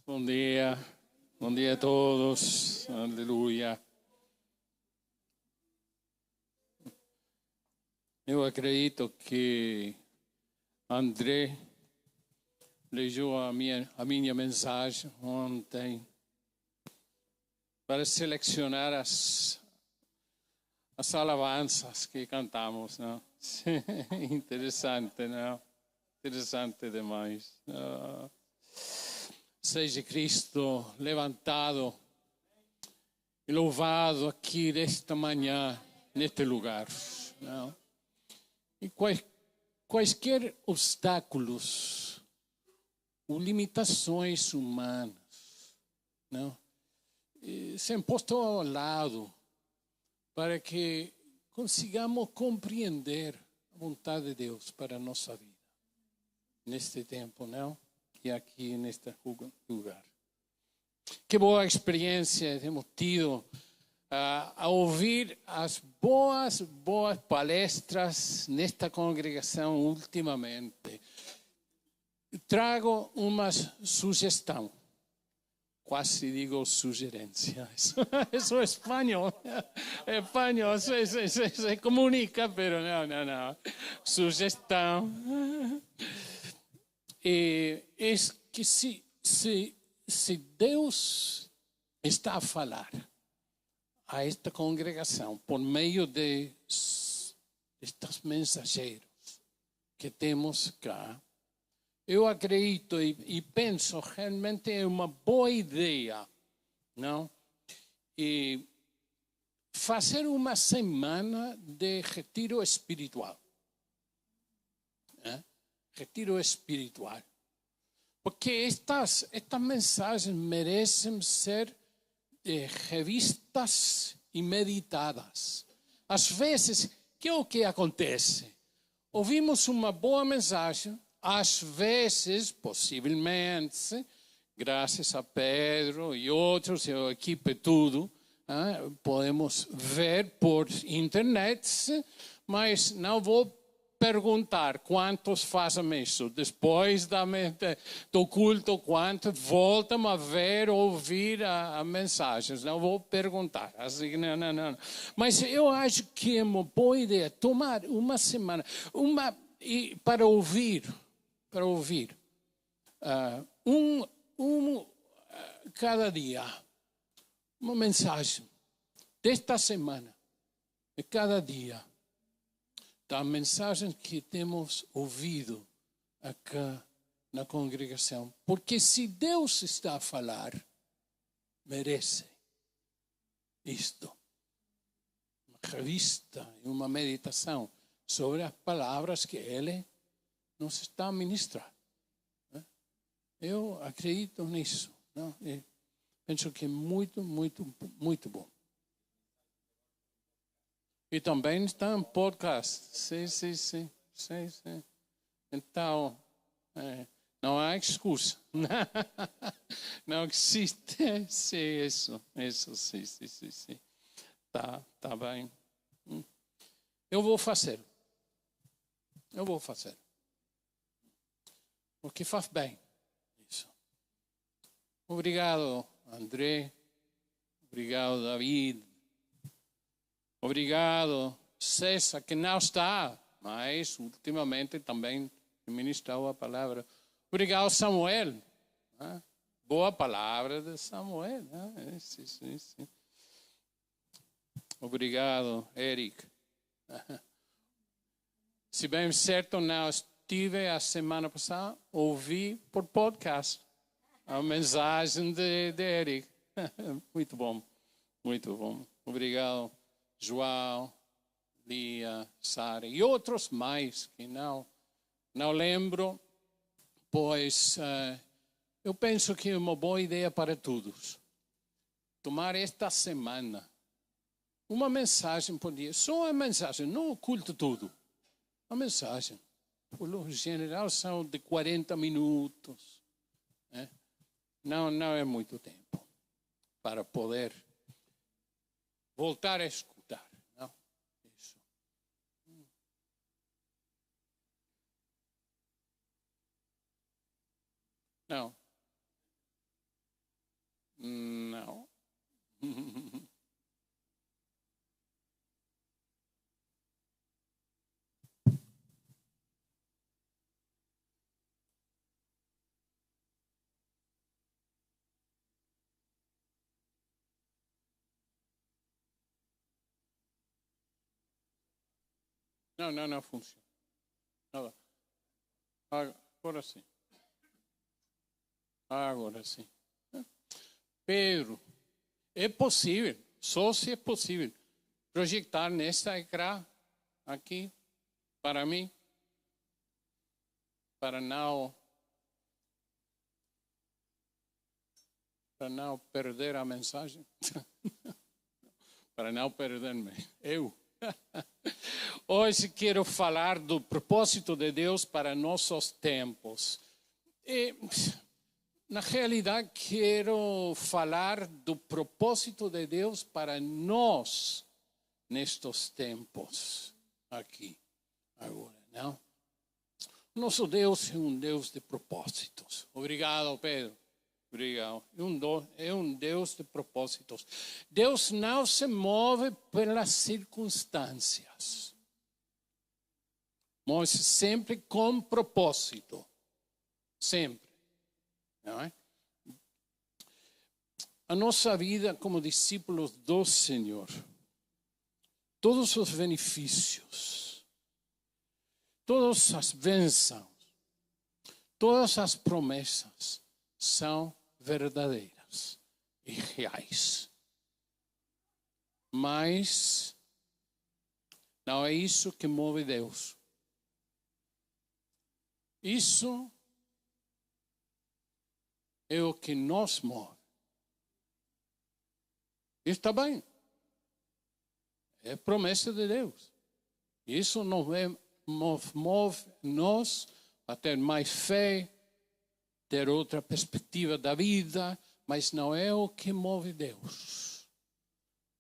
Bom dia a todos, aleluia. Eu acredito que André leu a minha mensagem ontem para selecionar as alabanças que cantamos, não? Interessante, não? Interessante demais. Seja Cristo levantado e louvado aqui nesta manhã, neste lugar, não? E quaisquer obstáculos ou limitações humanas, não? São postos ao lado para que consigamos compreender a vontade de Deus para a nossa vida neste tempo, não? E aqui neste lugar. Que boa experiência temos tido a ouvir as boas palestras nesta congregação ultimamente. Trago uma sugestão, quase digo sugerência. Isso é espanhol. É espanhol, se comunica, mas não. Sugestão. É que se Deus está a falar a esta congregação por meio de estes mensageiros que temos cá, eu acredito e penso realmente é uma boa ideia, não? E fazer uma semana de retiro espiritual. Retiro espiritual. Porque estas mensagens merecem ser revistas e meditadas. Às vezes, que é o que acontece? Ouvimos uma boa mensagem, às vezes, possivelmente, graças a Pedro e outros, e a equipe tudo, podemos ver por internet, mas não vou perguntar quantos fazem isso. Depois do culto, quantos voltam a ver, ouvir a mensagens. Não vou perguntar. Assim, não. Mas eu acho que é uma boa ideia tomar uma semana para ouvir cada dia uma mensagem desta semana, de cada dia. Da mensagem que temos ouvido aqui na congregação. Porque se Deus está a falar, merece isto. Uma revista e uma meditação sobre as palavras que Ele nos está a ministrar. Eu acredito nisso. Não? Penso que é muito bom. E também está em podcast. Sim. Então, não há excusa. Não existe. Sim, isso, sim. Tá bem. Eu vou fazer. Porque faz bem. Isso. Obrigado, André. Obrigado, David. Obrigado, César, que não está, mas ultimamente também ministrou a palavra. Obrigado, Samuel. Boa palavra de Samuel. Sim. Obrigado, Eric. Se bem certo, não estive a semana passada, ouvi por podcast a mensagem de Eric. Muito bom. Obrigado. João, Lia, Sara e outros mais que não lembro, pois eu penso que é uma boa ideia para todos. Tomar esta semana uma mensagem por dia, só a mensagem, não o culto todo. A mensagem, por lo general, são de 40 minutos. Não é muito tempo para poder voltar a escutar. Não. Não. Não funciona. Agora sim. Agora sim. Pedro, é possível, só se é possível, projetar nesta ecrã aqui, para mim, para não perder a mensagem, para não perder-me. Hoje quero falar do propósito de Deus para nossos tempos. E, na realidade, quero falar do propósito de Deus para nós nestes tempos aqui, agora, não? Nosso Deus é um Deus de propósitos. Obrigado, Pedro. Obrigado. É um Deus de propósitos. Deus não se move pelas circunstâncias. Move sempre com propósito. Sempre. Não é? A nossa vida como discípulos do Senhor, todos os benefícios, todas as bênçãos, todas as promessas são verdadeiras e reais. Mas não é isso que move Deus. Isso é o que nos move. Está bem. É promessa de Deus. Isso move-nos a ter mais fé, ter outra perspectiva da vida, mas não é o que move Deus.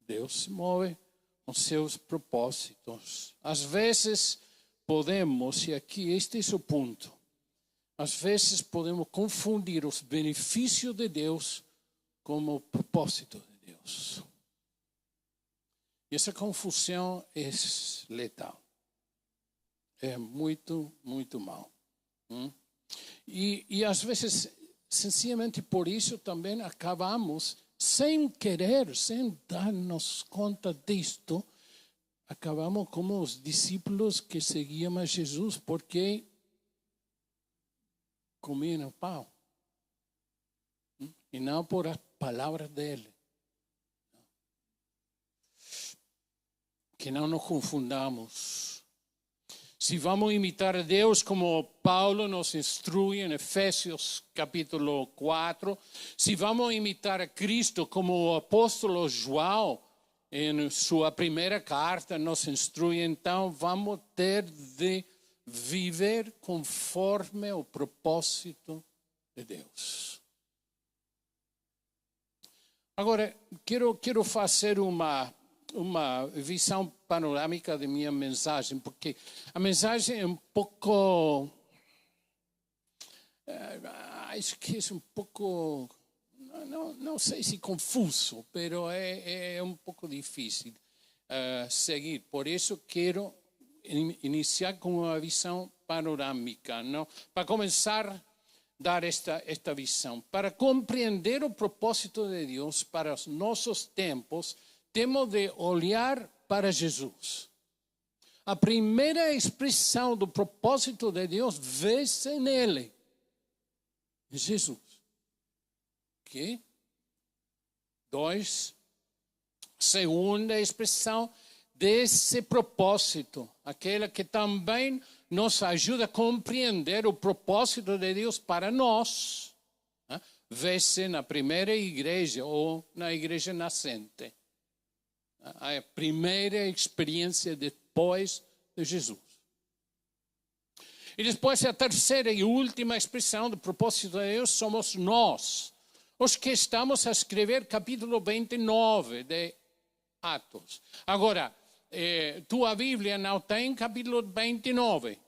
Deus se move com seus propósitos. Às vezes podemos, e aqui este é o ponto, às vezes podemos confundir os benefícios de Deus com o propósito de Deus. E essa confusão é letal. É muito, muito mal. E às vezes, sencillamente por isso também acabamos, sem querer, sem dar-nos conta disto, acabamos como os discípulos que seguiam a Jesus, porque comiam pão. E não por as palavras dele. Que não nos confundamos. Se vamos imitar a Deus como Paulo nos instrui em Efésios capítulo 4, se vamos imitar a Cristo como o apóstolo João em sua primeira carta nos instrui, então vamos ter de viver conforme o propósito de Deus. Agora, quero fazer uma visão panorâmica de minha mensagem, porque a mensagem é um pouco, acho que é um pouco, não sei se confuso, mas é um pouco difícil seguir. Por isso quero iniciar com uma visão panorâmica, não? Para começar dar esta visão. Para compreender o propósito de Deus para os nossos tempos, temos de olhar para Jesus. A primeira expressão do propósito de Deus vê-se nele, em Jesus. Ok? 2. Segunda expressão desse propósito, aquela que também nos ajuda a compreender o propósito de Deus para nós, vê-se na primeira igreja ou na igreja nascente. A primeira experiência depois de Jesus. E depois a terceira e última expressão do propósito de Deus somos nós, os que estamos a escrever capítulo 29 de Atos. Agora, tua Bíblia não tem capítulo 29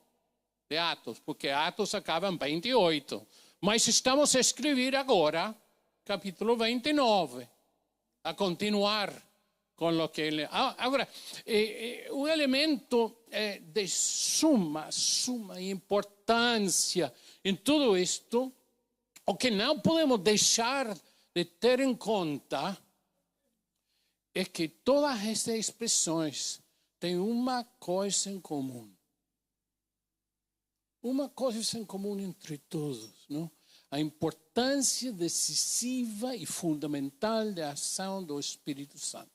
de Atos, porque Atos acaba em 28. Mas estamos a escrever agora capítulo 29, a continuar com o que ele... Agora, o elemento de suma importância em tudo isto, o que não podemos deixar de ter em conta, é que todas essas expressões têm uma coisa em comum. Uma coisa em comum entre todos, não? A importância decisiva e fundamental da ação do Espírito Santo.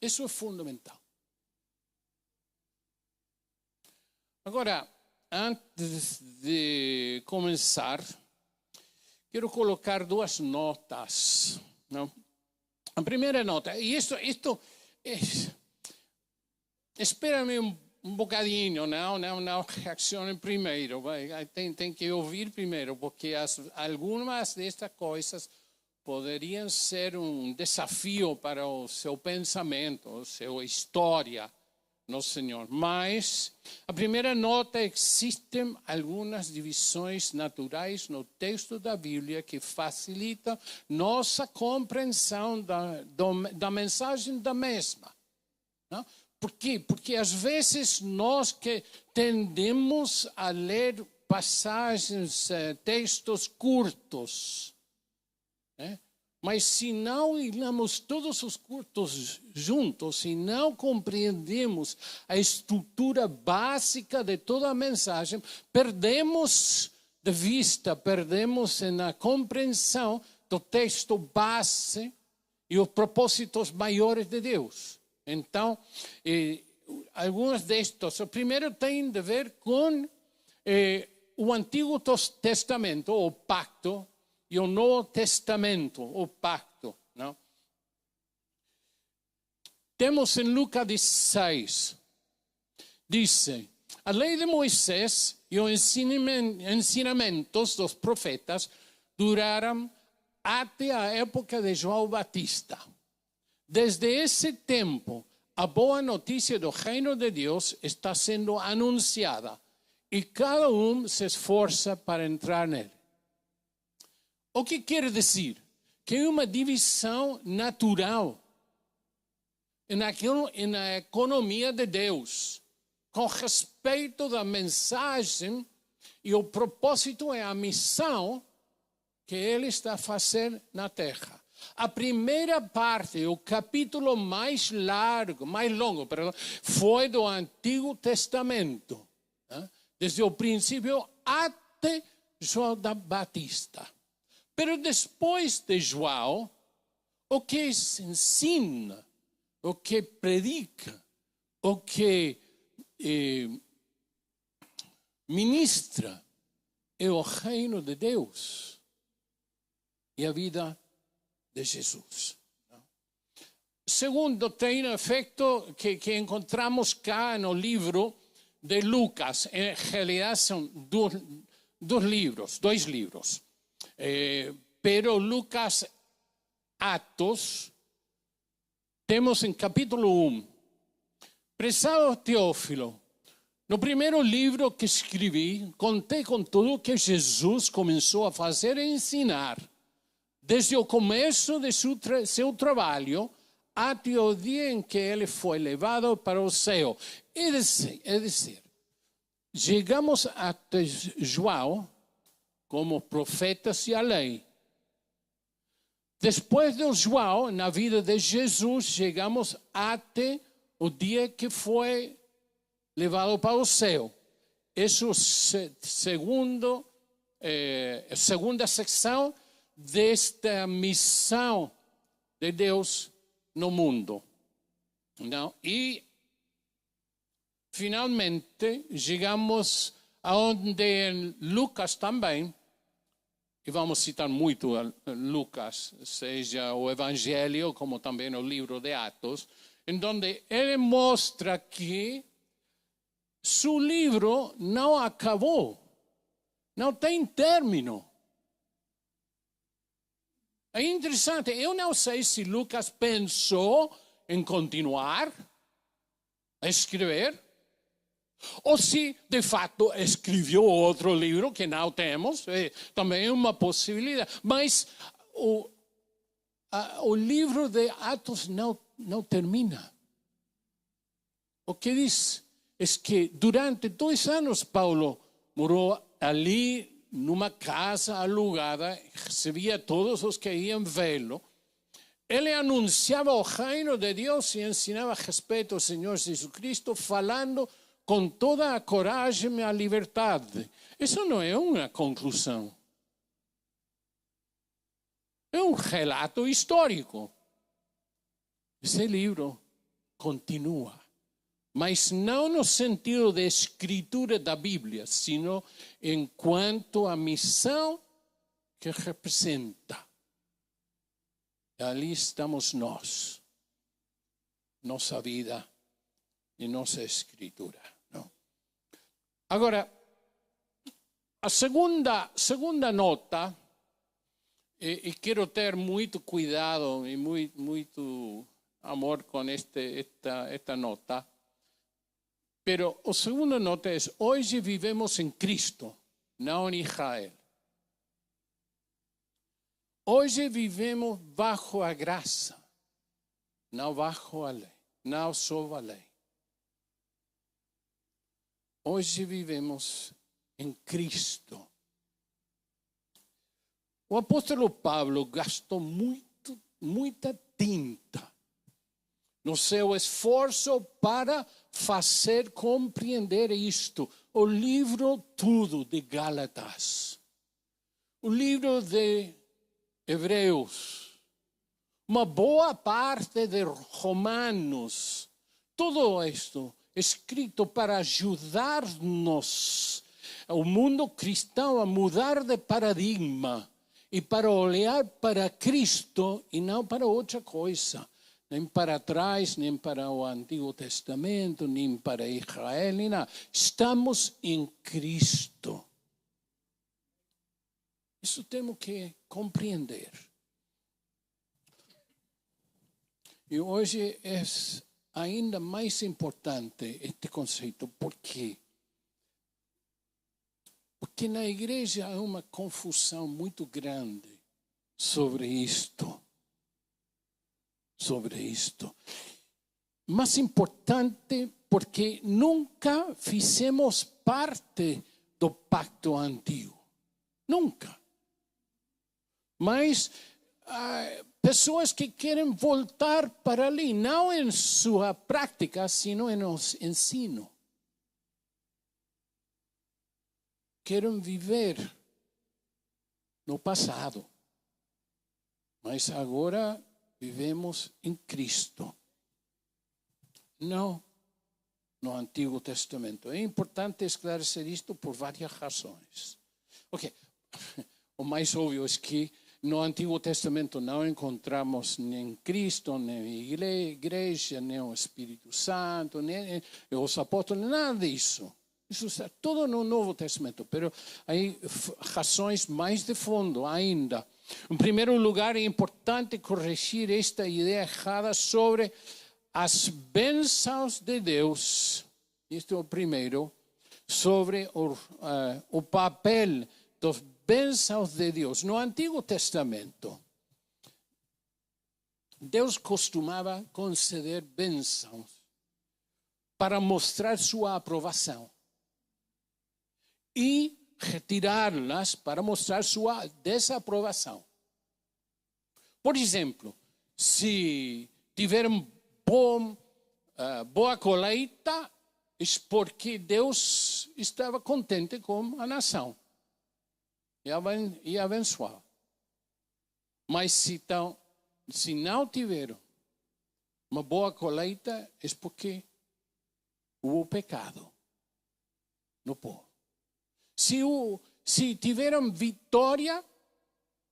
Isso é fundamental. Agora, antes de começar, quero colocar duas notas, não? A primeira nota, e isto espera-me um bocadinho, não reaccione primeiro, tem que ouvir primeiro, porque algumas destas coisas poderiam ser um desafio para o seu pensamento, a sua história no Senhor. Mas, a primeira nota, existem algumas divisões naturais no texto da Bíblia que facilitam nossa compreensão da mensagem da mesma. Não? Por quê? Porque às vezes nós que tendemos a ler passagens, textos curtos, né? Mas se não lemos todos os curtos juntos, se não compreendemos a estrutura básica de toda a mensagem, perdemos de vista, perdemos na compreensão do texto base e os propósitos maiores de Deus. Então, alguns destes, o primeiro tem a ver com o Antigo Testamento, o pacto, e o Novo Testamento, o pacto. Não? Temos em Lucas 16, diz: a lei de Moisés e os ensinamentos dos profetas duraram até a época de João Batista. Desde esse tempo, a boa notícia do reino de Deus está sendo anunciada e cada um se esforça para entrar nele. O que quer dizer? Que é uma divisão natural na economia de Deus, com respeito da mensagem e o propósito e a missão que Ele está fazendo na terra. A primeira parte, o capítulo mais longo, foi do Antigo Testamento, né? Desde o princípio até João Batista. Pero depois de João, o que se ensina, o que predica, o que ministra é o reino de Deus e a vida de Jesus. Segundo, tem um efeito que encontramos cá no livro de Lucas. Em realidade são dois livros. Pero Lucas Atos, temos em capítulo 1. Prezado Teófilo, no primeiro livro que escrevi, contei com tudo que Jesus começou a fazer e ensinar, desde o começo de seu trabalho até o dia em que ele foi levado para o céu. É dizer, chegamos até João como profetas e a lei. Depois de João, na vida de Jesus, chegamos até o dia que foi levado para o céu. Essa é a segunda secção desta missão de Deus no mundo. Não? E, finalmente, chegamos aonde em Lucas também, e vamos citar muito Lucas, seja o Evangelho, como também o livro de Atos, em onde ele mostra que seu livro não acabou, não tem término. É interessante, eu não sei se Lucas pensou em continuar a escrever, Ou se, de fato, escreveu outro livro que não temos, também é uma possibilidade. Mas o livro de Atos não termina. O que diz é que durante 2 anos Paulo morou ali numa casa alugada, recebia todos os que iam vê-lo. Ele anunciava o reino de Deus e ensinava a respeito ao Senhor Jesus Cristo, falando com toda a coragem e a liberdade. Isso não é uma conclusão. É um relato histórico. Esse livro continua. Mas não no sentido de escritura da Bíblia, sino enquanto a missão que representa. E ali estamos nós, nossa vida e nossa escritura. Não? Agora, a segunda nota, e quero ter muito cuidado e muito amor com esta nota, pero a segunda nota é: hoje vivemos em Cristo, não em Israel. Hoje vivemos bajo a graça, não bajo a lei, não sob a lei. Hoje vivemos em Cristo. O apóstolo Paulo gastou muita tinta no seu esforço para fazer compreender isto. O livro todo de Gálatas, o livro de Hebreus, uma boa parte de Romanos, tudo isto escrito para ajudar-nos, o mundo cristão, a mudar de paradigma e para olhar para Cristo e não para outra coisa. Nem para trás, nem para o Antigo Testamento, nem para Israel, nem nada. Estamos em Cristo. Isso temos que compreender. E hoje é ainda mais importante este conceito. Por quê? Porque na igreja há uma confusão muito grande sobre isto. Mas importante porque nunca fizemos parte do pacto antigo. Nunca. Mas pessoas que querem voltar para ali, não em sua prática, sino em ensino. Querem viver no passado. Mas agora vivemos em Cristo. Não no Antigo Testamento. É importante esclarecer isto por várias razões. Ok. O mais óbvio é que no Antigo Testamento não encontramos nem Cristo, nem a igreja, nem o Espírito Santo, nem os apóstolos, nada disso. Isso está tudo no Novo Testamento, mas há razões mais de fundo ainda. Em primeiro lugar, é importante corrigir esta ideia errada sobre as bênçãos de Deus. Este é o primeiro, sobre o papel das bênçãos de Deus. No Antigo Testamento, Deus costumava conceder bênçãos para mostrar sua aprovação e retirá-las para mostrar sua desaprovação. Por exemplo, se tiver boa colheita, é porque Deus estava contente com a nação e abençoava. Mas se não tiveram uma boa colheita, é porque houve pecado no povo. Se tiveram vitória,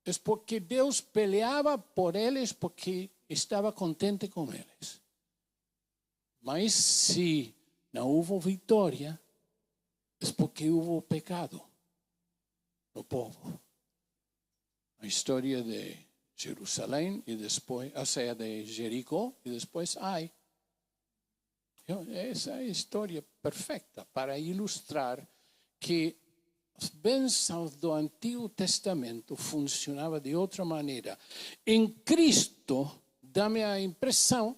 é porque Deus peleava por eles, porque estava contente com eles. Mas se não houve vitória, é porque houve pecado no povo. A história de Jerusalém e depois, ou seja, de Jericó e depois Ai. Essa é a história perfeita para ilustrar que as bênçãos do Antigo Testamento funcionavam de outra maneira. Em Cristo, dá-me a impressão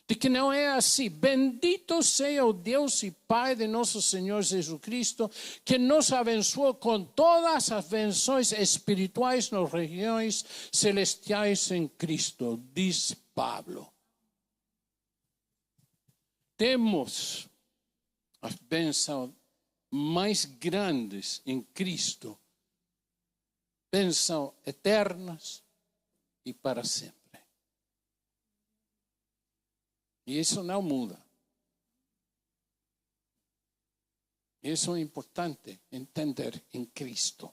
de que não é assim. Bendito seja o Deus e Pai de nosso Senhor Jesus Cristo, que nos abençoou com todas as benções espirituais nas regiões celestiais em Cristo, diz Pablo. Temos as bênçãos mais grandes em Cristo, bênçãos eternas e para sempre. E isso não muda. Isso é importante entender em Cristo,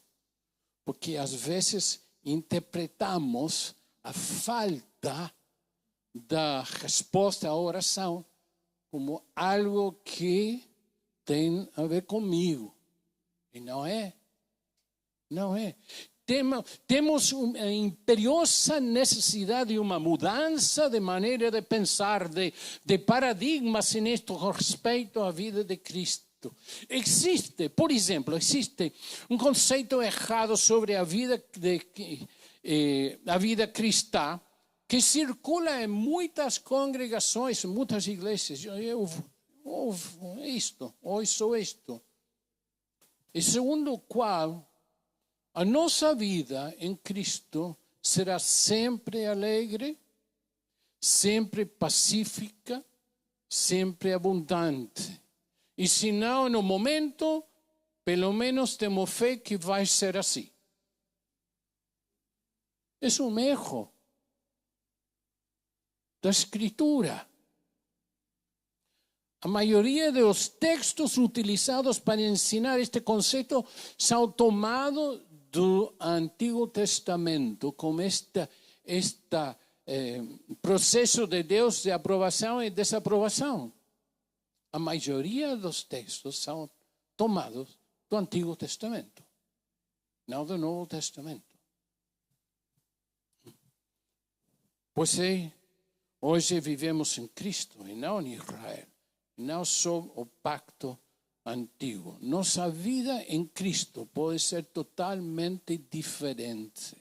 porque às vezes interpretamos a falta da resposta à oração como algo que tem a ver comigo. E não é. Não é. Temos uma imperiosa necessidade de uma mudança de maneira de pensar, de paradigmas neste respeito à vida de Cristo. Existe, por exemplo, um conceito errado sobre a vida cristã que circula em muitas congregações, muitas igrejas. Eu ouço isto. E segundo o qual a nossa vida em Cristo será sempre alegre, sempre pacífica, sempre abundante. E se não, no momento, pelo menos temos fé que vai ser assim. É um erro da Escritura. A maioria dos textos utilizados para ensinar este conceito são tomados do Antigo Testamento, como este processo de Deus de aprovação e desaprovação. A maioria dos textos são tomados do Antigo Testamento, não do Novo Testamento. Pois hoje vivemos em Cristo e não em Israel. Não só o pacto antigo. Nossa vida em Cristo pode ser totalmente diferente.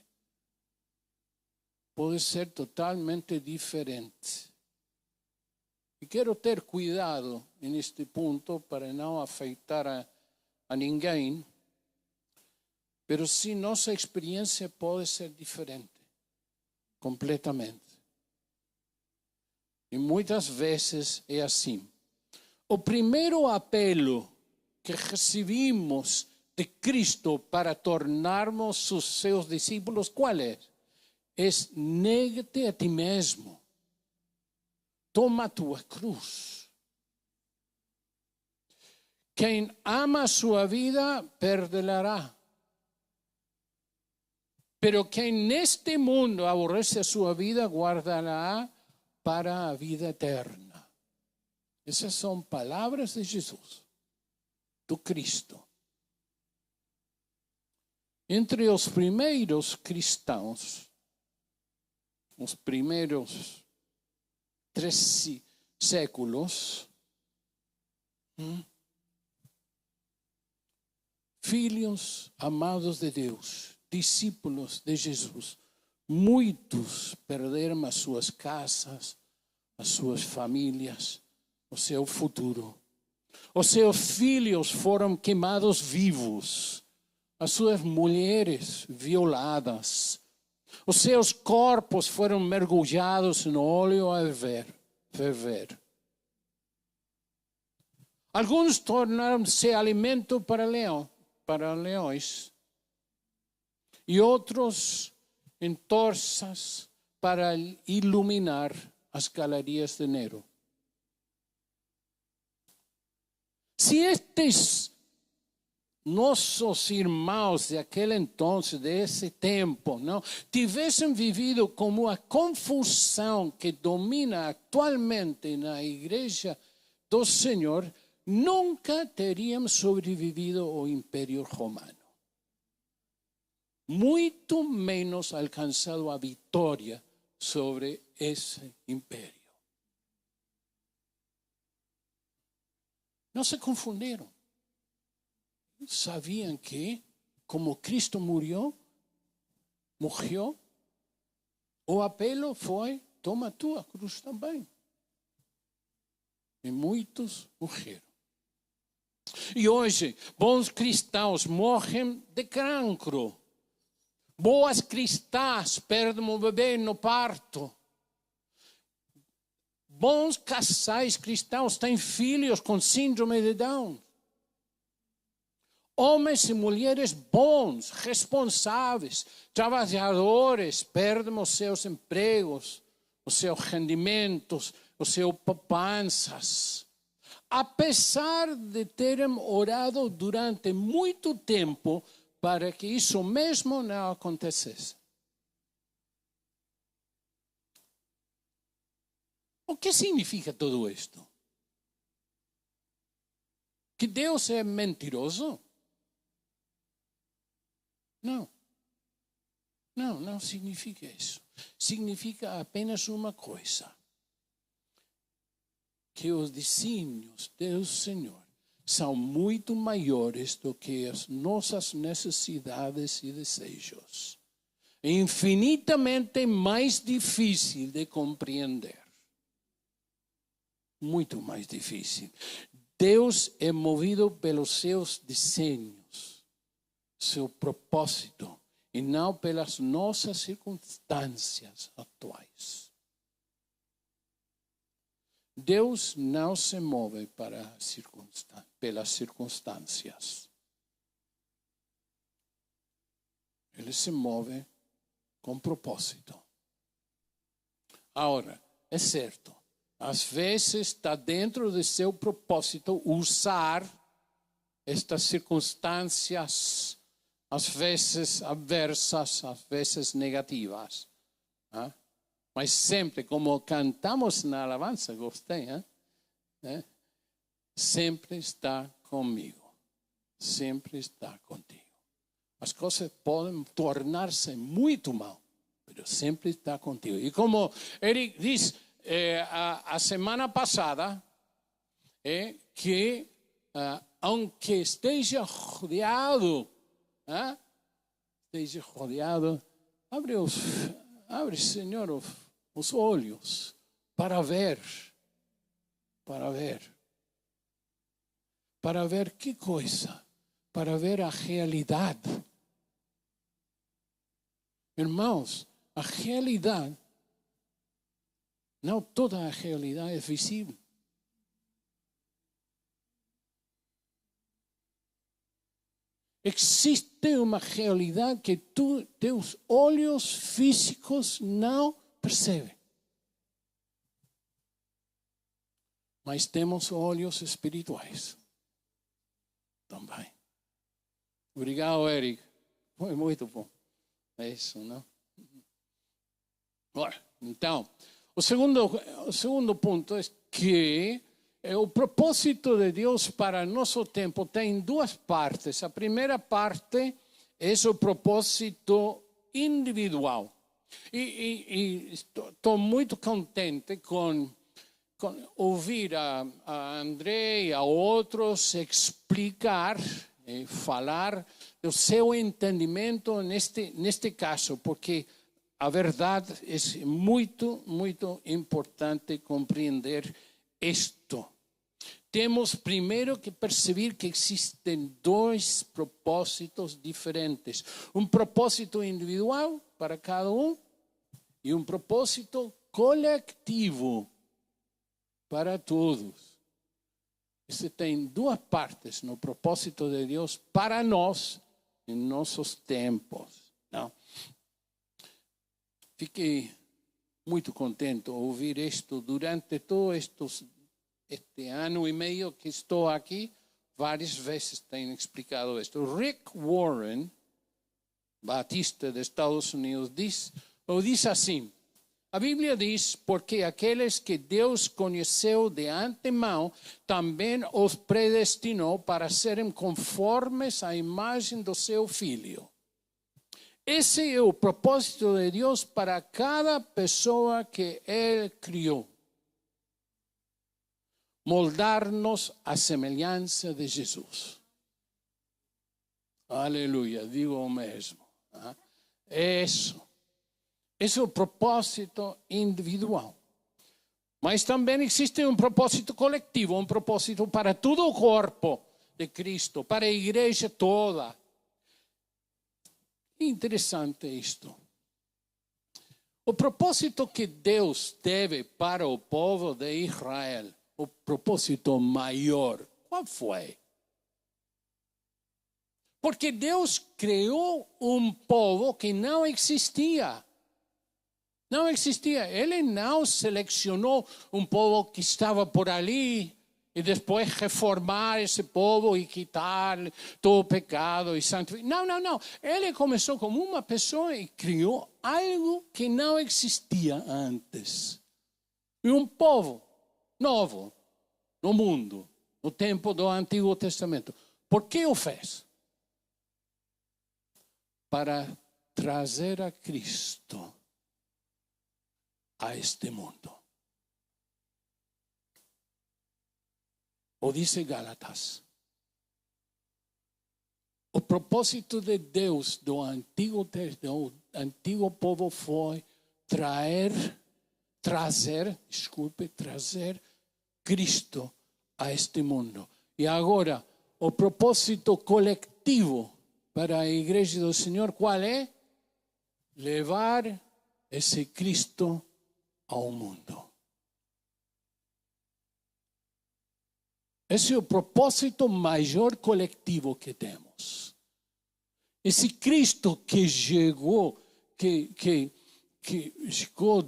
Pode ser totalmente diferente. E quero ter cuidado neste ponto para não afetar a ninguém. Mas sim, nossa experiência pode ser diferente. Completamente. E muitas vezes é assim. O primeiro apelo que recebimos de Cristo para tornarmos os seus discípulos, qual é? É nega-te a ti mesmo. Toma a tua cruz. Quem ama a sua vida, perderá. Pero quem neste mundo aborrece a sua vida, guardará para a vida eterna. Essas são palavras de Jesus, do Cristo. Entre os primeiros cristãos, os primeiros 3 séculos, filhos amados de Deus, discípulos de Jesus, muitos perderam as suas casas, as suas famílias, o seu futuro. Os seus filhos foram queimados vivos, as suas mulheres violadas, os seus corpos foram mergulhados no óleo a ferver. Alguns tornaram-se alimento para leões e outros em tochas para iluminar as galerias de Nero. Se estes nossos irmãos de aquele entonces, desse tempo, não tivessem vivido como a confusão que domina atualmente na igreja do Senhor, nunca teriam sobrevivido ao Império Romano. Muito menos alcançado a vitória sobre esse império. Não se confundiram. Sabiam que, como Cristo morreu, o apelo foi: toma tua cruz também. E muitos morreram. E hoje, bons cristãos morrem de cancro. Boas cristãs perdem o bebê no parto. Bons casais cristãos têm filhos com síndrome de Down. Homens e mulheres bons, responsáveis, trabalhadores, perdem os seus empregos, os seus rendimentos, os seus poupanças. Apesar de terem orado durante muito tempo para que isso mesmo não acontecesse. O que significa tudo isto? Que Deus é mentiroso? Não. Não significa isso. Significa apenas uma coisa. Que os desígnios do Senhor são muito maiores do que as nossas necessidades e desejos. É infinitamente mais difícil de compreender. Muito mais difícil. Deus é movido pelos seus desígnios, seu propósito, e não pelas nossas circunstâncias atuais. Deus não se move pelas circunstâncias. Ele se move com propósito. Agora, é certo, às vezes está dentro de seu propósito usar estas circunstâncias, às vezes adversas, às vezes negativas. Mas sempre, como cantamos na alabança, gostei, sempre está comigo. Sempre está contigo. As coisas podem tornar-se muito mal, mas sempre está contigo. E como Eric disse a semana passada, que aunque esteja rodeado, abre, Senhor, os olhos para ver que coisa? Para ver a realidade. Irmãos, a realidade, não toda a realidade é visível. Existe uma realidade que teus olhos físicos não percebem. Mas temos olhos espirituais também. Obrigado, Eric. Foi muito bom. É isso, não? Então, o segundo ponto é que o propósito de Deus para nosso tempo tem duas partes. A primeira parte é o propósito individual. E estou muito contente com ouvir a André e a outros explicar e falar do seu entendimento neste caso, porque a verdade é muito, muito importante compreender isto. Temos primeiro que perceber que existem dois propósitos diferentes. Um propósito individual para cada um e um propósito coletivo para todos. Isso tem duas partes no propósito de Deus para nós em nossos tempos. Não? Fiquei muito contente de ouvir isto durante todo este ano e meio que estou aqui. Várias vezes tenho explicado isto. Rick Warren, batista dos Estados Unidos, diz assim: a Bíblia diz, porque aqueles que Deus conheceu de antemão, também os predestinou para serem conformes à imagem do seu Filho. Esse é o propósito de Deus para cada pessoa que Ele criou. Moldar-nos à semelhança de Jesus. Aleluia, digo o mesmo. Isso. Esse é o propósito individual. Mas também existe um propósito coletivo, um propósito para todo o corpo de Cristo, para a igreja toda. Interessante isto. O propósito que Deus teve para o povo de Israel, o propósito maior, qual foi? Porque Deus criou um povo que não existia. Não existia. Ele não selecionou um povo que estava por ali e depois reformar esse povo e quitar todo o pecado e santificar. Não, não, não. Ele começou como uma pessoa e criou algo que não existia antes. E um povo novo no mundo, no tempo do Antigo Testamento. Por que o fez? Para trazer a Cristo a este mundo. O dice Gálatas. O propósito de Deus do antigo povo foi trazer Cristo a este mundo. E agora, o propósito coletivo para a igreja do Senhor, qual é? Levar esse Cristo ao mundo. Esse é o propósito maior coletivo que temos. Esse Cristo que chegou, que chegou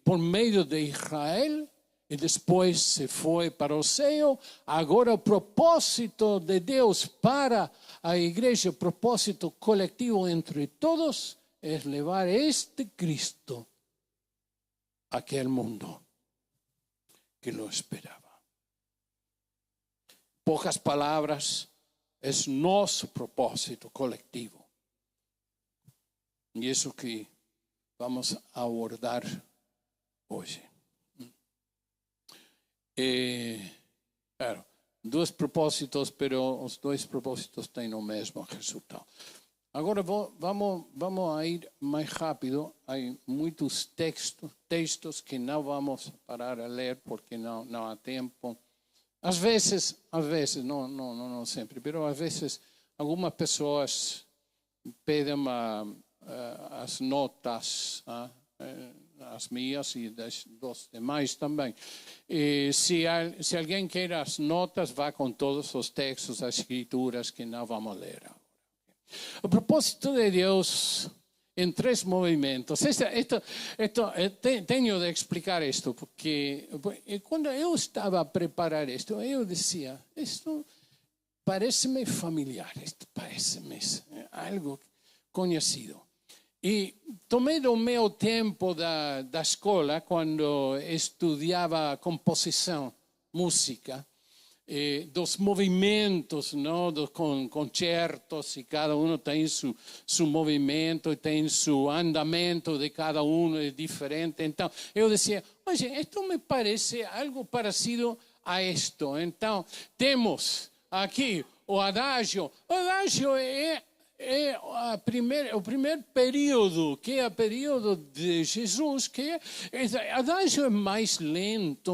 por meio de Israel e depois se foi para o céu. Agora o propósito de Deus para a igreja, o propósito coletivo entre todos, é levar este Cristo àquele mundo que lo esperava. Poucas palavras, é nosso propósito coletivo. E isso que vamos abordar hoje. Claro, dois propósitos, mas os dois propósitos têm o mesmo resultado. Agora vamos a ir mais rápido. Há muitos textos que não vamos parar a ler porque não há tempo. Às vezes, não sempre, mas às vezes algumas pessoas pedem as notas, as minhas e dos demais também. E se alguém quer as notas, vá com todos os textos, as escrituras que não vamos ler agora. O propósito de Deus em 3 movimentos. Tenho de explicar isto, porque quando eu estava a preparar isto, eu dizia, isto parece-me familiar, isto parece-me algo conhecido. E tomei do meu tempo da escola, quando estudava composição, música, dos movimentos, não, dos concertos, e cada um tem seu movimento e tem seu andamento de cada um, é diferente. Então, eu dizia, oye, isto me parece algo parecido a isto. Então, temos aqui o adágio. O adágio é o primeiro período, que é o período de Jesus, que adágio é mais lento,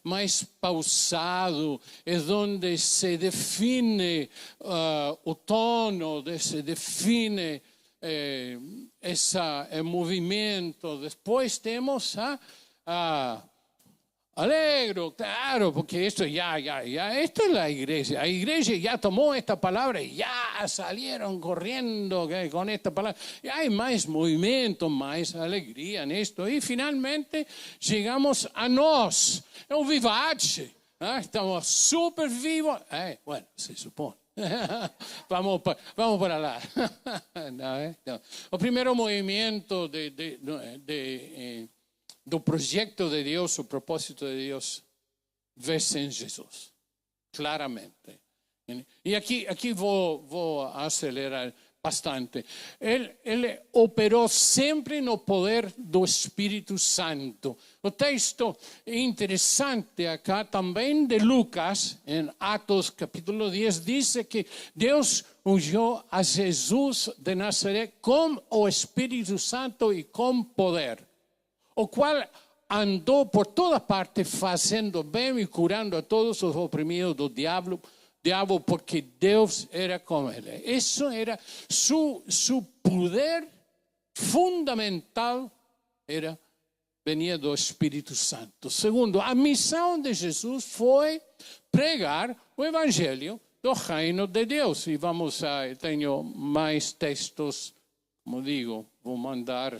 mais pausado, é onde se define o tono, se define esse movimento. Depois temos alegro, claro, porque esto esto es la iglesia. La iglesia ya tomó esta palabra y ya salieron corriendo con esta palabra. Y hay más movimiento, más alegría en esto. Y finalmente llegamos a nós. É um vivace. Estamos super vivos. Bueno, se supone. vamos para lá. No. O primeiro movimento do projeto de Deus, o propósito de Deus, vê-se em Jesus, claramente. E aqui vou acelerar. bastante. Ele operou sempre no poder do Espírito Santo. O texto interessante acá também de Lucas, em Atos capítulo 10, diz que Deus ungiu a Jesus de Nazaré com o Espírito Santo e com poder, o qual andou por toda parte fazendo bem e curando a todos os oprimidos do diabo, porque Deus era com ele. Isso era su poder fundamental, venia do Espírito Santo. Segundo, a missão de Jesus foi pregar o evangelho do reino de Deus. E tenho mais textos, como digo, vou mandar,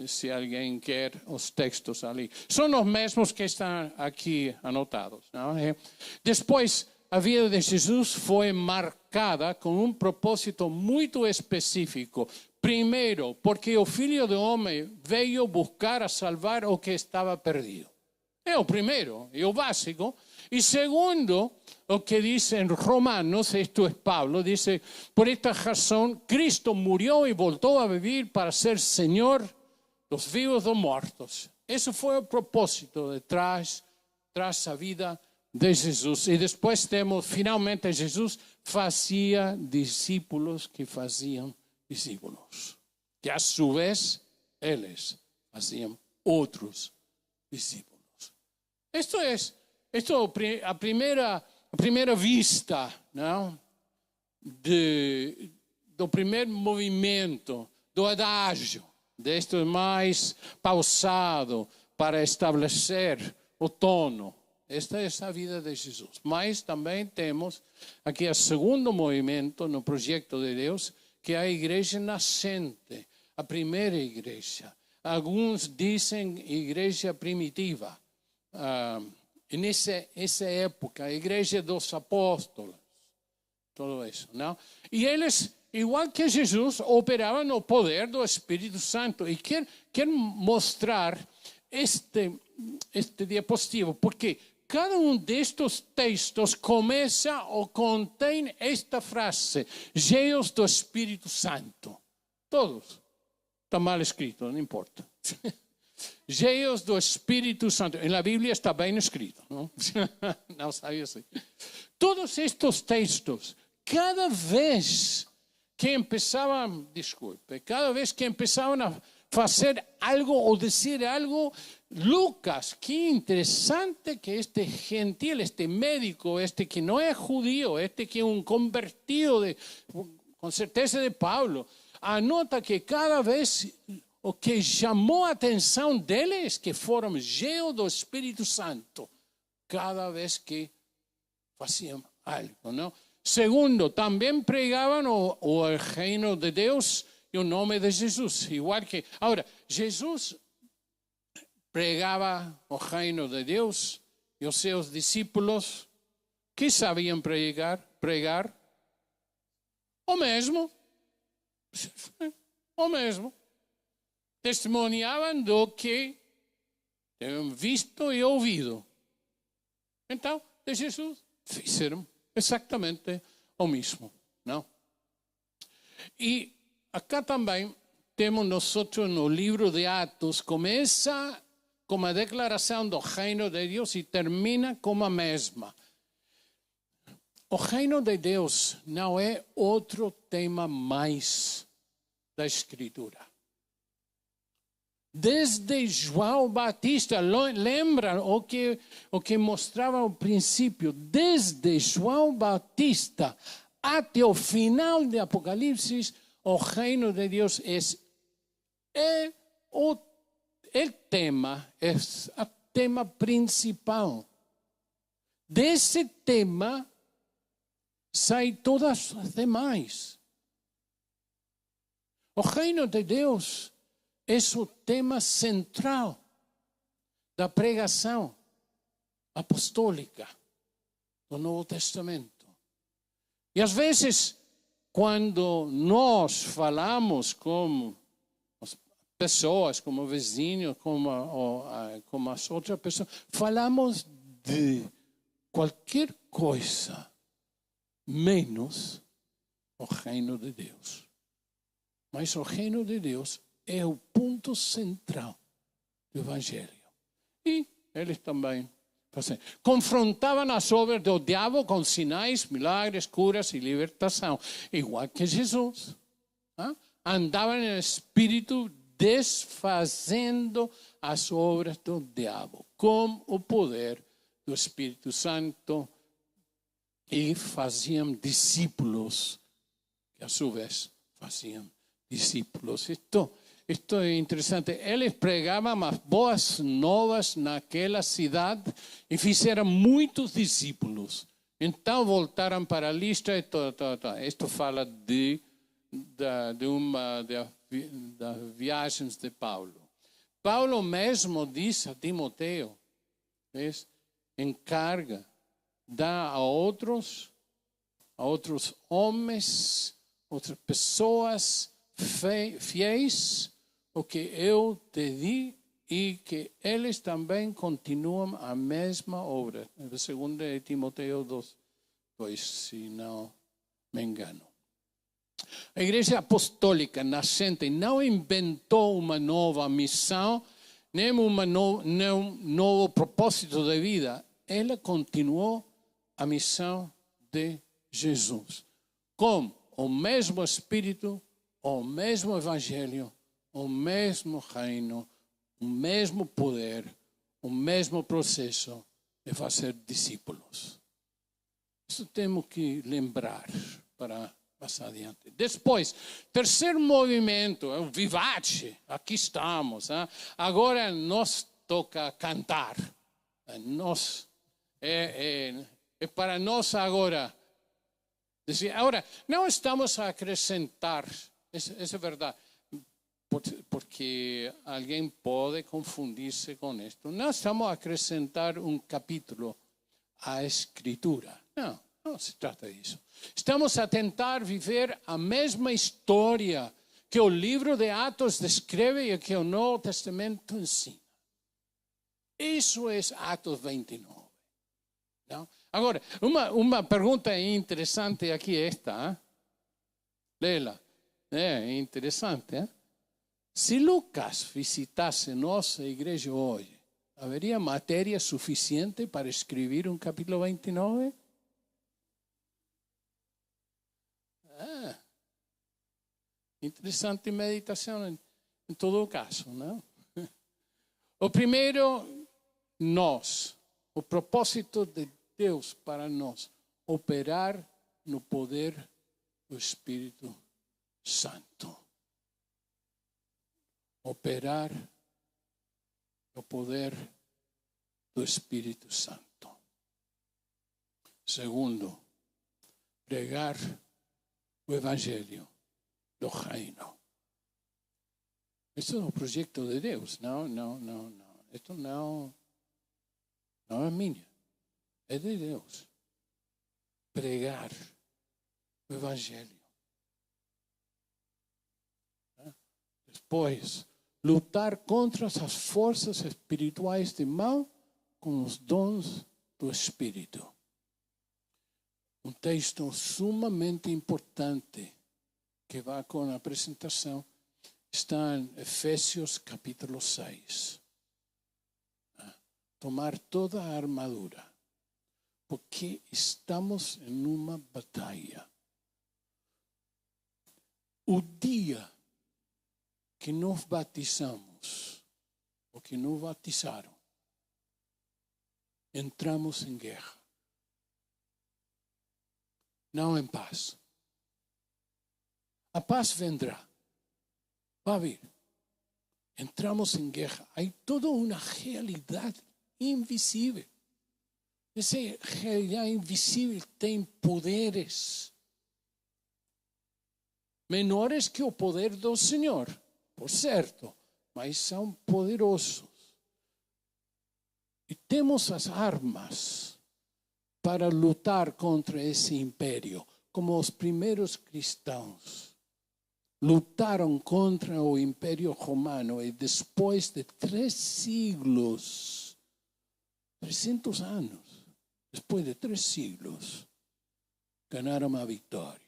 se alguém quer, os textos ali. São os mesmos que estão aqui anotados. Não é? Depois, a vida de Jesus foi marcada com um propósito muito específico. Primeiro, porque o Filho do Homem veio buscar a salvar o que estava perdido. É o primeiro, é o básico. E segundo, o que dice en Romanos, esto es Pablo, dice, por esta razón Cristo murió y volvió a vivir para ser Señor dos vivos y dos muertos. Ese fue el propósito detrás a vida de Jesus. E depois temos, finalmente, Jesus fazia discípulos que faziam discípulos. Que, a su vez, eles faziam outros discípulos. Isto é a primeira vista, não? Do primeiro movimento, do adágio, deste mais pausado para estabelecer o tono. Esta é a vida de Jesus. Mas também temos aqui o segundo movimento no projeto de Deus, que é a igreja nascente, a primeira igreja. Alguns dizem igreja primitiva. Nessa época, a igreja dos apóstolos, tudo isso, não? E eles, igual que Jesus, operavam no poder do Espírito Santo. E quero mostrar este diapositivo, porque cada um destes textos começa ou contém esta frase, cheios do Espírito Santo. Todos. Está mal escrito, não importa. Cheios do Espírito Santo. Na Bíblia está bem escrito, não? Não sabia assim. Todos estes textos, cada vez que empezavam a fazer algo ou dizer algo, Lucas, que interessante que este gentil, este médico, este que não é judío, este que é um convertido, com certeza de Paulo, anota que cada vez o que chamou a atenção deles que foram cheios do Espírito Santo, cada vez que faziam algo, não? Segundo, também pregavam o reino de Deus e o nome de Jesus, igual que... Agora, Jesus pregava o reino de Deus e os seus discípulos, que sabiam pregar? O mesmo. Testemunhavam do que tinham visto e ouvido. Então, de Jesus, fizeram exatamente o mesmo, não? E acá também temos nós no livro de Atos, começa com a declaração do reino de Deus e termina com a mesma. O reino de Deus não é outro tema mais da Escritura. Desde João Batista, lembram o que mostrava ao princípio, desde João Batista até o final de Apocalipse, o reino de Deus é o tema principal. Desse tema saem todas as demais. O reino de Deus é o tema central da pregação apostólica do Novo Testamento. E às vezes, quando nós falamos com as pessoas, como vizinhos, como as outras pessoas, falamos de qualquer coisa menos o reino de Deus. Mas o reino de Deus é o ponto central do Evangelho. E eles também confrontavam as obras do diabo com sinais, milagres, curas e libertação. Igual que Jesus. Andavam no Espírito desfazendo as obras do diabo com o poder do Espírito Santo e faziam discípulos, que a sua vez faziam discípulos. Isto é interessante. Eles pregavam as boas novas naquela cidade e fizeram muitos discípulos. Então voltaram para a lista e Isto fala das viagens de Paulo. Paulo mesmo diz a Timoteo, encarga, dá a outros homens, outras pessoas fiéis, o que eu te di e que eles também continuam a mesma obra. Segundo Timoteo 2, se não me engano. A Igreja Apostólica nascente não inventou uma nova missão, nem um novo propósito de vida. Ela continuou a missão de Jesus, com o mesmo Espírito, o mesmo Evangelho, o mesmo reino, o mesmo poder, o mesmo processo de fazer discípulos. Isso temos que lembrar para passar adiante. Depois, terceiro movimento, é o Vivace. Aqui estamos. Agora nos toca cantar. É para nós agora. Agora, não estamos a acrescentar, isso é verdade, porque alguém pode confundir-se com isto. Não estamos a acrescentar um capítulo à Escritura. Não se trata disso. Estamos a tentar viver a mesma história que o livro de Atos descreve e que o Novo Testamento ensina. Isso é Atos 29. Não? Agora, uma pergunta interessante aqui é esta. Leila. É interessante. Se Lucas visitasse nossa igreja hoje, haveria matéria suficiente para escrever um capítulo 29? Interessante meditação em todo caso, não? O primeiro, nós. O propósito de Deus para nós, operar no poder do Espírito Santo. Operar no poder do Espírito Santo. Segundo, pregar o Evangelho do Reino. Isso é um projeto de Deus. Não. Isto não é minha. É de Deus. Pregar o Evangelho. Depois, lutar contra as forças espirituais de mal com os dons do Espírito. Um texto sumamente importante que vai com a apresentação está em Efésios capítulo 6. Tomar toda a armadura, porque estamos em uma batalha. O dia que nos batizamos, ou que nos batizaram, entramos em guerra. Não em paz. A paz vendrá. Vai vir. Entramos em guerra. Há toda uma realidade invisível. Essa realidade invisível tem poderes menores que o poder do Senhor, por certo, mas são poderosos. E temos as armas para lutar contra esse império, como os primeiros cristãos lutaram contra o Império Romano e depois de 3 siglos, 300 anos, depois de 3 siglos, ganharam a vitória.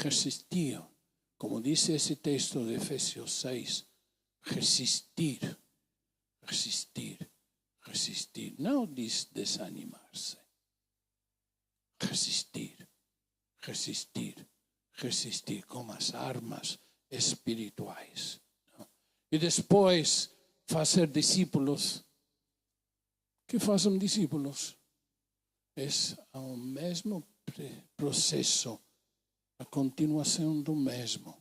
resistir. Como dice ese texto de Efesios 6, resistir, resistir, resistir. No desanimarse. Resistir, resistir, resistir com as armas espirituais. ¿No? E depois fazer discípulos. Que façam discípulos? É o mesmo processo, a continuação do mesmo.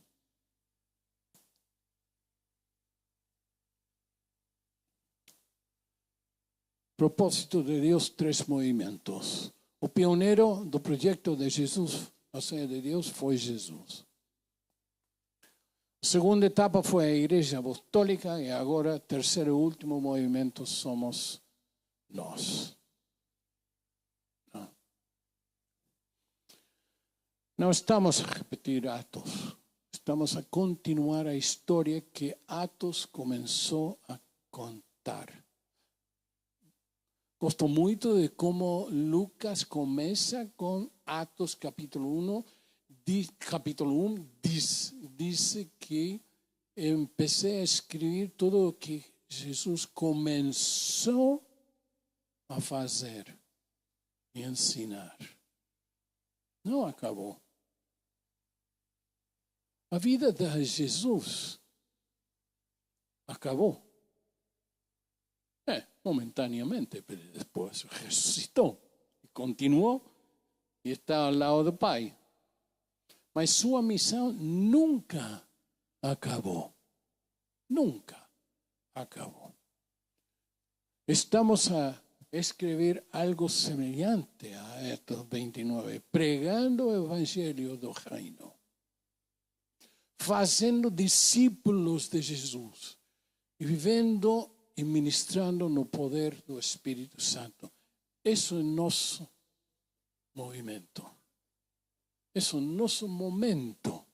Propósito de Deus, 3 movimentos. O pioneiro do projeto de Jesus, ou seja, de Deus, foi Jesus. A segunda etapa foi a Igreja Apostólica e agora, terceiro e último movimento, somos nós. Não estamos a repetir Atos, estamos a continuar a história que Atos começou a contar. Gosto muito de como Lucas começa com Atos capítulo 1. Capítulo 1 diz que empecé a escrever tudo o que Jesus começou a fazer e ensinar. Não acabou. A vida de Jesus acabou. Momentaneamente, mas depois ressuscitou e continuou e está ao lado do Pai. Mas sua missão nunca acabou. Nunca acabou. Estamos a escrever algo semelhante a Atos 29, pregando o Evangelho do Reino, fazendo discípulos de Jesus e vivendo e ministrando no poder do Espírito Santo. Isso é nosso movimento. Isso é nosso momento.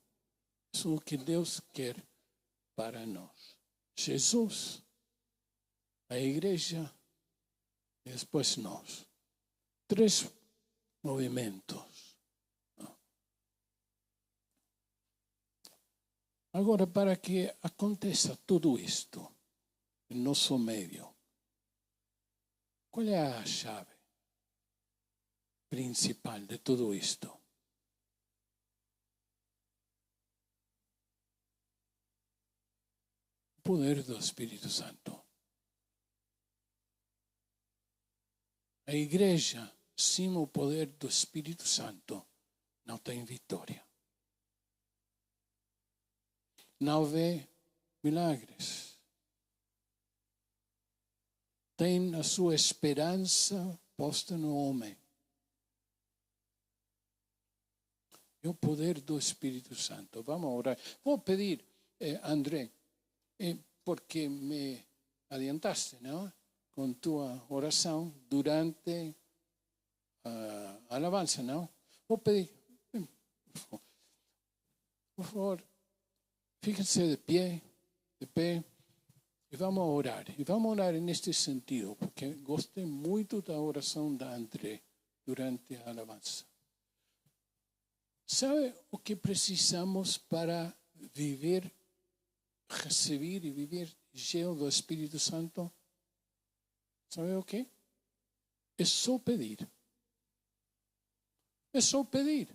Isso é o que Deus quer para nós. Jesus, a igreja e depois nós. 3 movimentos. Agora, para que aconteça tudo isto em nosso meio, qual é a chave principal de tudo isto? O poder do Espírito Santo. A igreja, sem o poder do Espírito Santo, não tem vitória. Não vê milagres. Tem a sua esperança posta no homem. E o poder do Espírito Santo. Vamos orar. Vou pedir, André, porque me adiantaste, não? Com tua oração durante a alabança, não? Vou pedir, por favor, fiquem-se de pé, e vamos orar. E vamos orar neste sentido, porque gostei muito da oração da André durante a alabança. Sabe o que precisamos para viver, receber e viver cheio do Espírito Santo? Sabe o quê? É só pedir. É só pedir.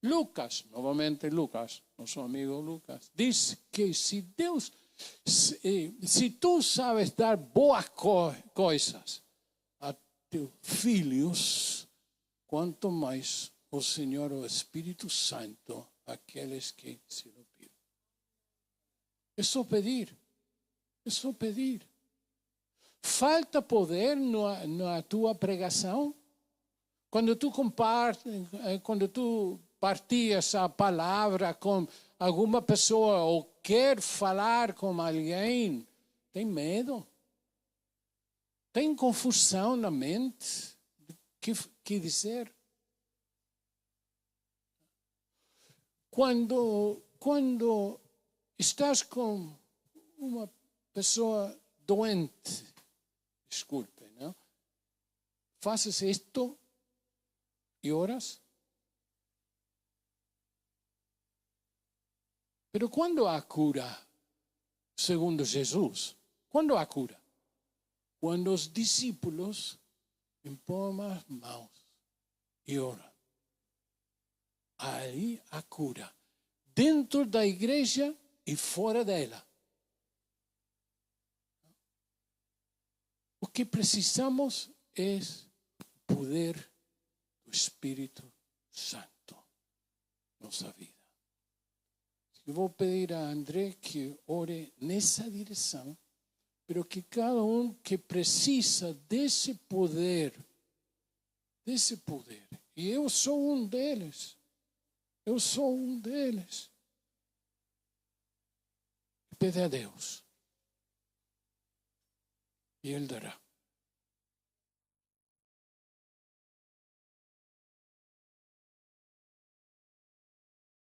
Lucas, novamente Lucas, nosso amigo Lucas, diz que se Deus, se tu sabes dar boas coisas a teus filhos, quanto mais o Senhor, o Espírito Santo, aqueles que se lo pedem. É só pedir. É só pedir. Falta poder na tua pregação? Quando tu partilhas a palavra com alguma pessoa ou quer falar com alguém, tem medo? Tem confusão na mente? Que dizer? Quando estás com uma pessoa doente, desculpe, não? Fazes isto e oras? Pero quando há cura, segundo Jesus, quando há cura? Quando os discípulos impõem as mãos e oram. Aí há cura. Dentro da igreja e fora dela. O que precisamos é poder do Espírito Santo na nossa vida. Eu vou pedir a André que ore nessa direção, pero que cada que precisa desse poder, e eu sou um deles, pede a Deus, e Ele dará.